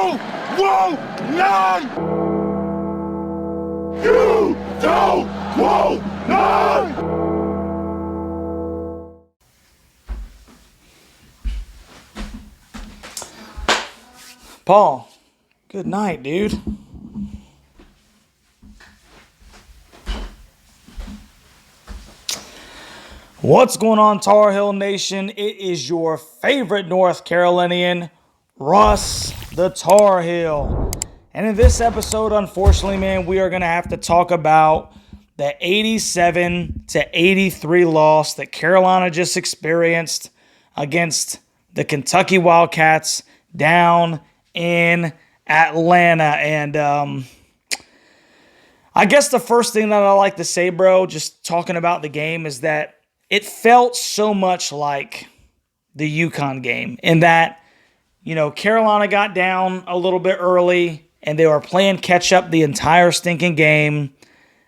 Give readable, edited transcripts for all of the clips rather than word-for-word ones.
won't none! You don't want none! Paul, good night, dude. What's going on, Tar Heel Nation? It is your favorite North Carolinian, Russ the Tar Heel. And in this episode, unfortunately, man, we are going to have to talk about the 87-83 loss that Carolina just experienced against the Kentucky Wildcats down in Atlanta. And I guess the first thing that I like to say, bro, just talking about the game, is that it felt so much like the UConn game in that, you know, Carolina got down a little bit early and they were playing catch up the entire stinking game.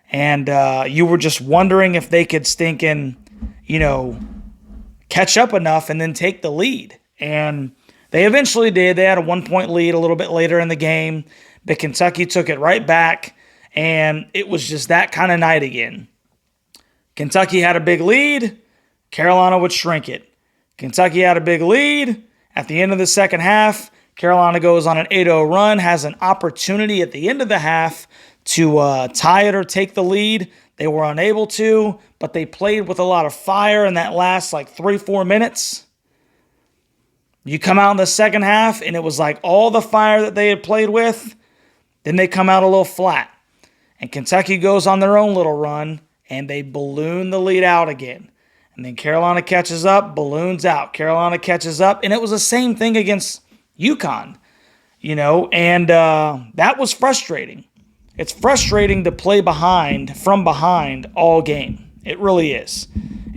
And you were just wondering if they could catch up enough and then take the lead. And they eventually did. They had a 1-point lead a little bit later in the game, but Kentucky took it right back, and it was just that kind of night again. Kentucky had a big lead. Carolina would shrink it. Kentucky had a big lead. At the end of the second half, Carolina goes on an 8-0 run, has an opportunity at the end of the half to tie it or take the lead. They were unable to, but they played with a lot of fire in that last 3-4 minutes. You come out in the second half, and it was like all the fire that they had played with, then they come out a little flat. And Kentucky goes on their own little run, and they balloon the lead out again. And then Carolina catches up, balloons out. Carolina catches up, and it was the same thing against UConn, and that was frustrating. It's frustrating to play from behind all game. It really is.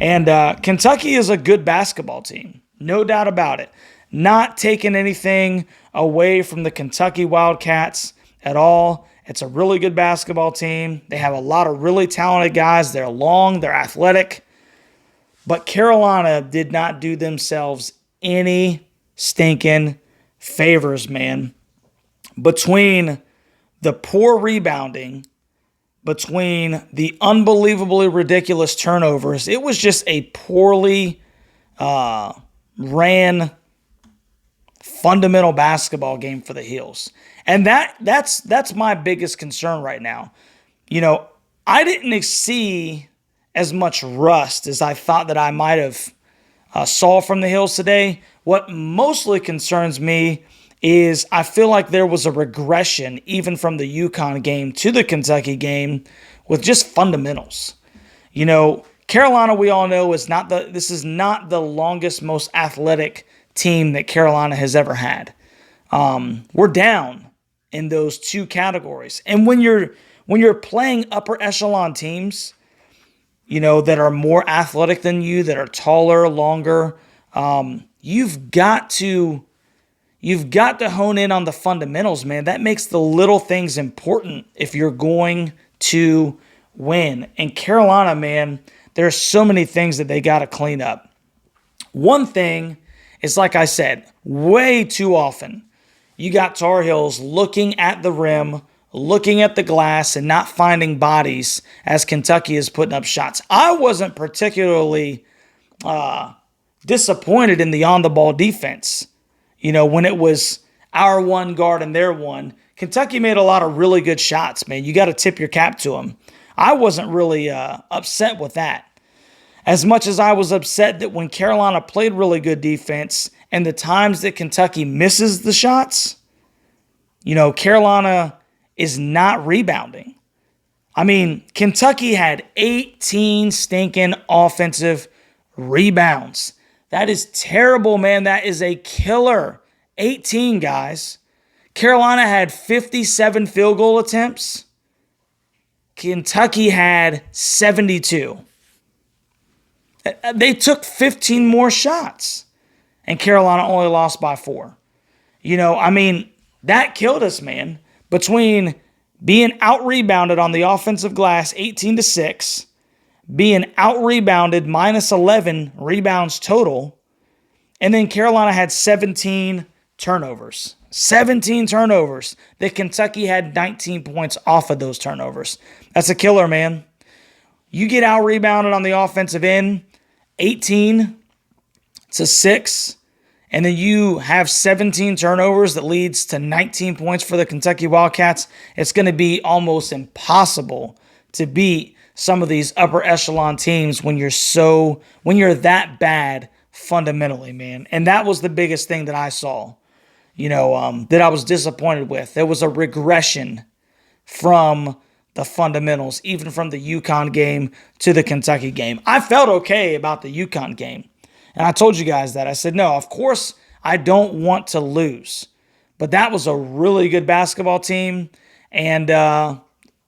And Kentucky is a good basketball team, no doubt about it. Not taking anything away from the Kentucky Wildcats at all. It's a really good basketball team. They have a lot of really talented guys. They're long, they're athletic. But Carolina did not do themselves any stinking favors, man. Between the poor rebounding, between the unbelievably ridiculous turnovers, it was just a poorly ran fundamental basketball game for the Heels. And that's my biggest concern right now. I didn't see as much rust as I thought that I might have saw from the Heels today. What mostly concerns me is I feel like there was a regression even from the UConn game to the Kentucky game with just fundamentals. Carolina, we all know, this is not the longest, most athletic team that Carolina has ever had. We're down in those two categories. And when you're playing upper echelon teams, that are more athletic than you, that are taller, longer, you've got to hone in on the fundamentals, man. That makes the little things important if you're going to win. And Carolina, man, there are so many things that they got to clean up. One thing is, like I said, way too often, you got Tar Heels looking at the rim, looking at the glass, and not finding bodies as Kentucky is putting up shots. I wasn't particularly disappointed in the on-the-ball defense. When it was our one guard and their one, Kentucky made a lot of really good shots, man. You got to tip your cap to them. I wasn't really upset with that. As much as I was upset that when Carolina played really good defense and the times that Kentucky misses the shots, Carolina is not rebounding. I mean, Kentucky had 18 stinking offensive rebounds. That is terrible, man. That is a killer. 18, guys. Carolina had 57 field goal attempts. Kentucky had 72. They took 15 more shots, and Carolina only lost by 4. That killed us, man. Between being out-rebounded on the offensive glass 18-6, being out-rebounded minus 11 rebounds total, and then Carolina had 17 turnovers. 17 turnovers. That Kentucky had 19 points off of those turnovers. That's a killer, man. You get out-rebounded on the offensive end, 18-6, and then you have 17 turnovers that leads to 19 points for the Kentucky Wildcats. It's going to be almost impossible to beat some of these upper echelon teams when you're that bad fundamentally, man. And that was the biggest thing that I saw, that I was disappointed with. There was a regression from the fundamentals, even from the UConn game to the Kentucky game. I felt okay about the UConn game. And I told you guys that. I said, no, of course I don't want to lose. But that was a really good basketball team. And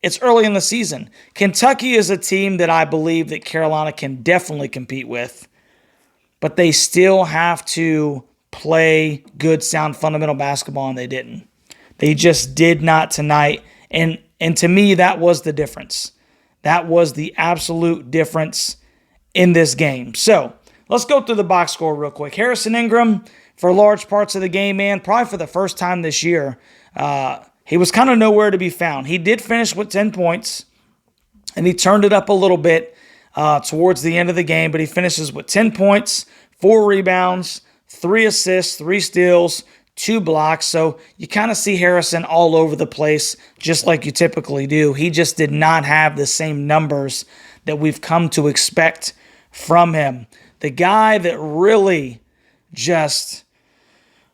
it's early in the season. Kentucky is a team that I believe that Carolina can definitely compete with. But they still have to play good, sound, fundamental basketball, and they didn't. They just did not tonight. And to me, that was the difference. That was the absolute difference in this game. So let's go through the box score real quick. Harrison Ingram, for large parts of the game, man, probably for the first time this year, he was kind of nowhere to be found. He did finish with 10 points, and he turned it up a little bit towards the end of the game, but he finishes with 10 points, 4 rebounds, 3 assists, 3 steals, 2 blocks. So you kind of see Harrison all over the place, just like you typically do. He just did not have the same numbers that we've come to expect from him. The guy that really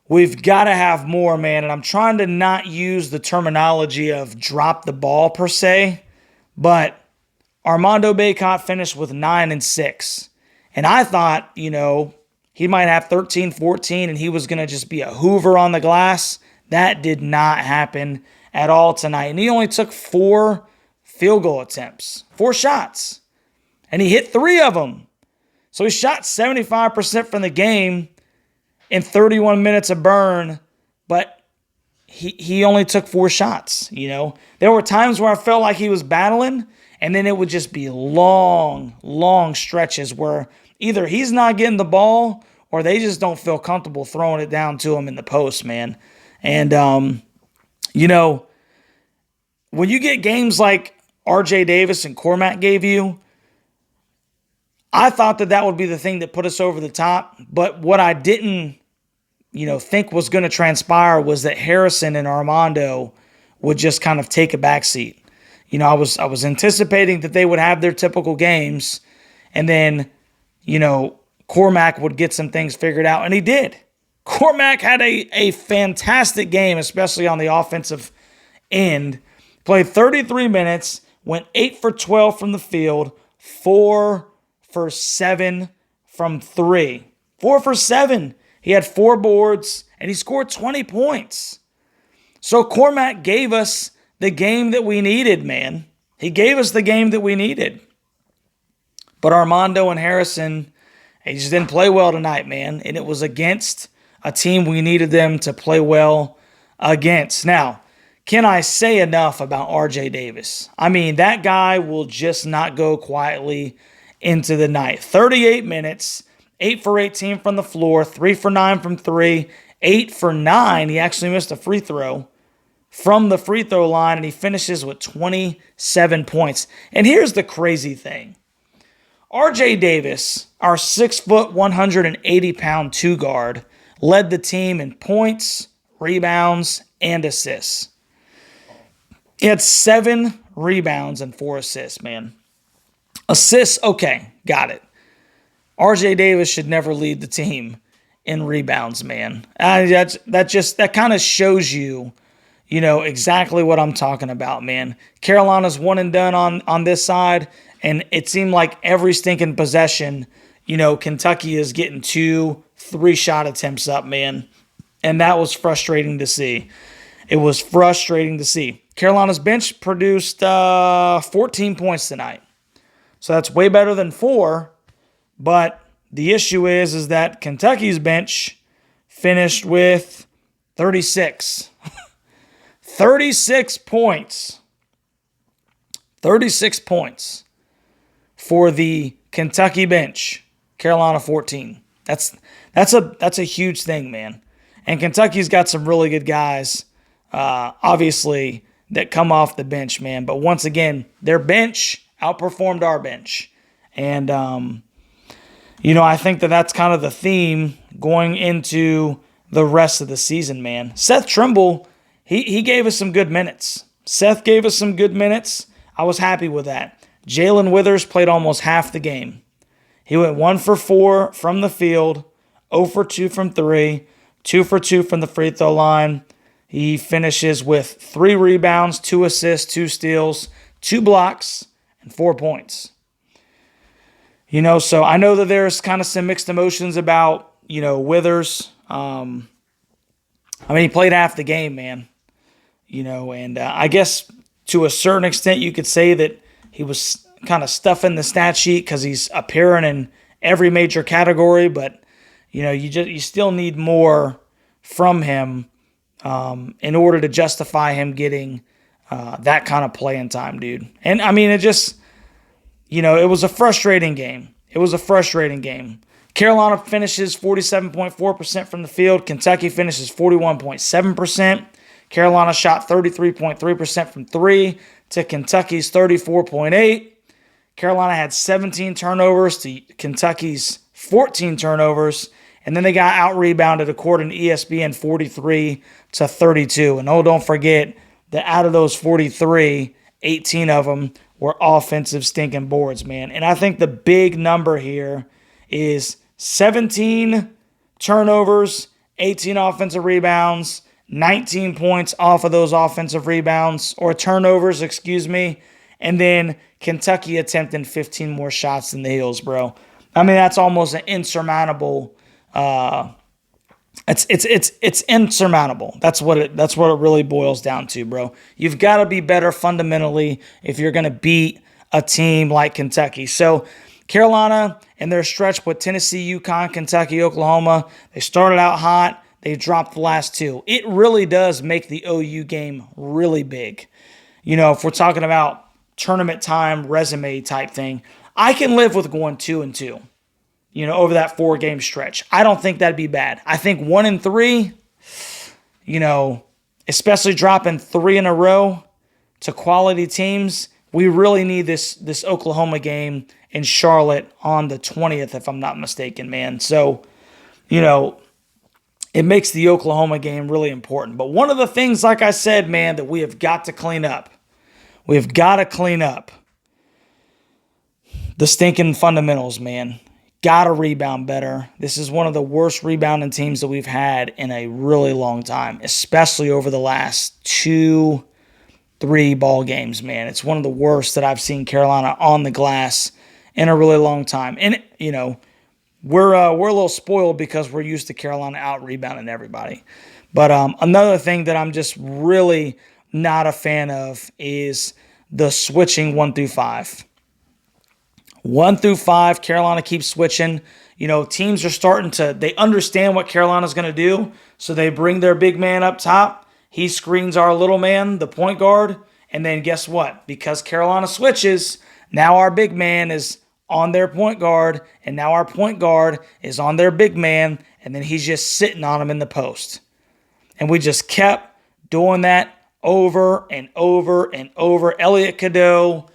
we've got to have more, man. And I'm trying to not use the terminology of drop the ball per se, but Armando Bacot finished with 9 and 6. And I thought, he might have 13, 14, and he was going to just be a hoover on the glass. That did not happen at all tonight. And he only took 4 field goal attempts, 4 shots. And he hit 3 of them. So he shot 75% from the game in 31 minutes of burn, but he only took 4 shots, There were times where I felt like he was battling, and then it would just be long, long stretches where either he's not getting the ball or they just don't feel comfortable throwing it down to him in the post, man. And, when you get games like RJ Davis and Cormac gave you, I thought that would be the thing that put us over the top. But what I didn't, think was going to transpire was that Harrison and Armando would just kind of take a backseat. I was anticipating that they would have their typical games, and then, Cormac would get some things figured out, and he did. Cormac had a fantastic game, especially on the offensive end. Played 33 minutes, went 8 for 12 from the field, 4 for 7 from 3. 4 for 7. He had 4 boards, and he scored 20 points. So Cormac gave us the game that we needed, man. He gave us the game that we needed. But Armando and Harrison, they just didn't play well tonight, man. And it was against a team we needed them to play well against. Now, can I say enough about RJ Davis? I mean, that guy will just not go quietly into the night. 38 minutes, 8 for 18 from the floor, 3 for 9 from 3, 8 for 9. He actually missed a free throw from the free throw line, and he finishes with 27 points. And here's the crazy thing. RJ Davis, our 6', 180-pound 2 guard, led the team in points, rebounds, and assists. He had 7 rebounds and 4 assists, man. Assists, okay, got it. RJ Davis should never lead the team in rebounds, man. That kind of shows you, exactly what I'm talking about, man. Carolina's one and done on this side, and it seemed like every stinking possession, Kentucky is getting 2, 3 shot attempts up, man. And that was frustrating to see. It was frustrating to see. Carolina's bench produced 14 points tonight. So that's way better than 4. But the issue is that Kentucky's bench finished with 36. 36 points. 36 points for the Kentucky bench. Carolina 14. That's a huge thing, man. And Kentucky's got some really good guys, obviously, that come off the bench, man. But once again, their bench outperformed our bench. And, I think that's kind of the theme going into the rest of the season, man. Seth Trimble, he gave us some good minutes. Seth gave us some good minutes. I was happy with that. Jalen Withers played almost half the game. He went 1 for 4 from the field, 0 for 2 from 3, 2 for 2 from the free throw line. He finishes with 3 rebounds, 2 assists, 2 steals, 2 blocks, and 4 points. So I know that there's kind of some mixed emotions about, Withers. He played half the game, man. And I guess to a certain extent you could say that he was kind of stuffing the stat sheet because he's appearing in every major category, but you still need more from him in order to justify him getting that kind of playing time, dude. And it just, it was a frustrating game. Carolina finishes 47.4% from the field. Kentucky finishes 41.7%. Carolina shot 33.3% from 3 to Kentucky's 34.8%. Carolina had 17 turnovers to Kentucky's 14 turnovers. And then they got out-rebounded, according to ESPN, 43-32. And don't forget that out of those 43, 18 of them were offensive stinking boards, man. And I think the big number here is 17 turnovers, 18 offensive rebounds, 19 points off of those offensive rebounds, or turnovers, and then Kentucky attempting 15 more shots than the Heels, bro. That's almost an insurmountable. It's insurmountable. That's what it really boils down to, bro. You've got to be better fundamentally if you're going to beat a team like Kentucky. So Carolina and their stretch with Tennessee, UConn, Kentucky, Oklahoma, they started out hot. They dropped the last 2. It really does make the OU game really big. If we're talking about tournament time, resume type thing, I can live with going 2-2, over that 4-game stretch. I don't think that'd be bad. I think 1-3, especially dropping 3 in a row to quality teams, we really need this Oklahoma game in Charlotte on the 20th, if I'm not mistaken, man. So, it makes the Oklahoma game really important. But one of the things, like I said, man, that we have got to clean up. We've got to clean up the stinking fundamentals, man. Got to rebound better. This is one of the worst rebounding teams that we've had in a really long time, especially over the last 2-3 ball games, man. It's one of the worst that I've seen Carolina on the glass in a really long time. And, we're a little spoiled because we're used to Carolina out-rebounding everybody. But another thing that I'm just really not a fan of is the switching 1 through 5. 1 through 5, Carolina keeps switching. Teams are starting to, they understand what Carolina's going to do, so they bring their big man up top. He screens our little man, the point guard, and then guess what? Because Carolina switches, now our big man is on their point guard, and now our point guard is on their big man, and then he's just sitting on him in the post. And we just kept doing that over and over and over. Elliot Cadeau,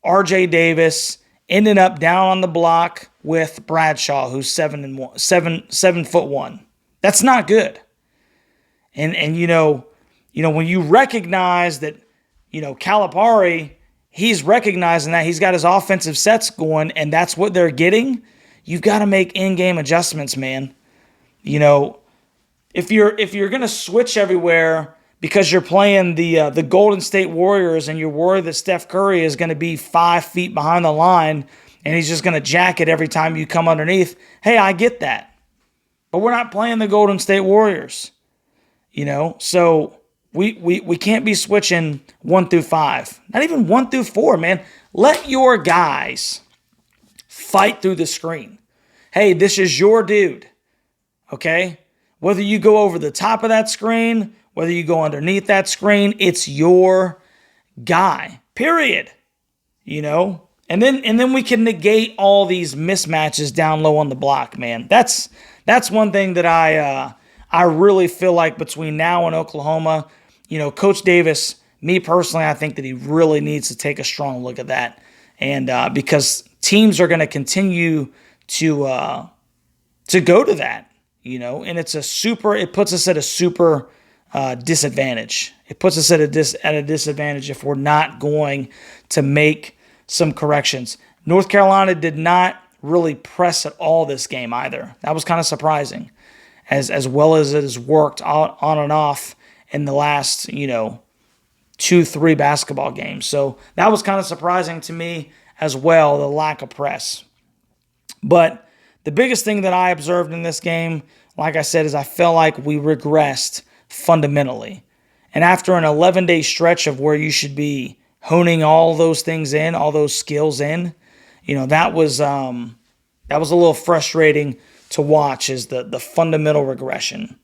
RJ Davis ended up down on the block with Bradshaw, who's 7'1". That's not good. And when you recognize that, Calipari, he's recognizing that he's got his offensive sets going, and that's what they're getting. You've got to make in-game adjustments, man. If you're gonna switch everywhere because you're playing the Golden State Warriors and you're worried that Steph Curry is going to be 5 feet behind the line and he's just going to jack it every time you come underneath, hey, I get that. But we're not playing the Golden State Warriors, So we can't be switching 1 through 5. Not even 1 through 4, man. Let your guys fight through the screen. Hey, this is your dude, okay? Whether you go over the top of that screen, whether you go underneath that screen, it's your guy, period. And then we can negate all these mismatches down low on the block, man. That's one thing that I I really feel like between now and Oklahoma, Coach Davis, me personally, I think that he really needs to take a strong look at that. And because teams are going to continue to go to that, and it puts us at a super disadvantage. It puts us at a disadvantage if we're not going to make some corrections. North Carolina did not really press at all this game either. That was kind of surprising, as well as it has worked on and off in the last 2-3 basketball games. So that was kind of surprising to me as well, the lack of press. But the biggest thing that I observed in this game, like I said, is I felt like we regressed fundamentally. And after an 11-day stretch of where you should be honing all those things in, all those skills in, that was a little frustrating to watch, is the fundamental regression.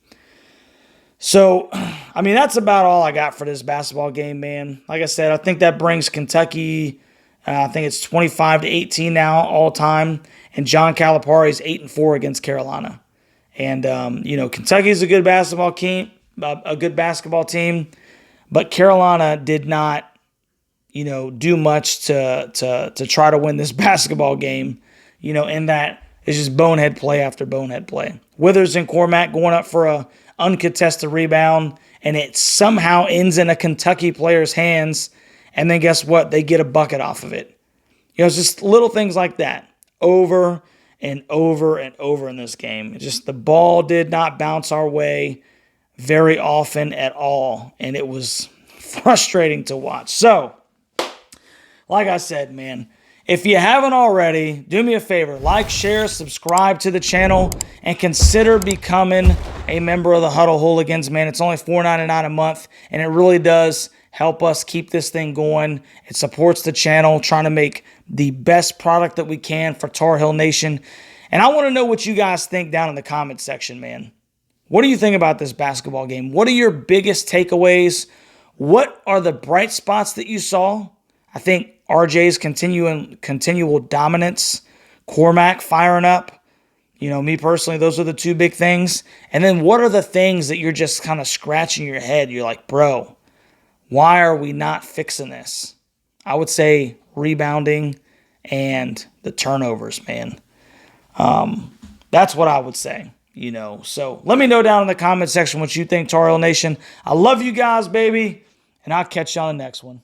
So, I mean, that's about all I got for this basketball game, man. Like I said, I think that brings Kentucky, I think it's 25-18 now all time, and John Calipari's 8-4 against Carolina. And Kentucky's a good basketball team, but Carolina did not, do much to try to win this basketball game. In that it's just bonehead play after bonehead play. Withers and Cormac going up for a uncontested rebound, and it somehow ends in a Kentucky player's hands, and then guess what? They get a bucket off of it. It's just little things like that over and over and over in this game. It's just the ball did not bounce our way very often at all, and it was frustrating to watch. So, like I said, man, if you haven't already, do me a favor, like, share, subscribe to the channel, and consider becoming a member of the Huddle Hooligans, man. It's only $4.99 a month, and it really does help us keep this thing going. It supports the channel, trying to make the best product that we can for Tar Heel Nation. And I want to know what you guys think down in the comment section, man. What do you think about this basketball game? What are your biggest takeaways? What are the bright spots that you saw? I think RJ's continual dominance, Cormac firing up. Me personally, those are the two big things. And then what are the things that you're just kind of scratching your head? You're like, bro, why are we not fixing this? I would say rebounding and the turnovers, man. That's what I would say, So let me know down in the comment section what you think, Tar Heel Nation. I love you guys, baby, and I'll catch you on the next one.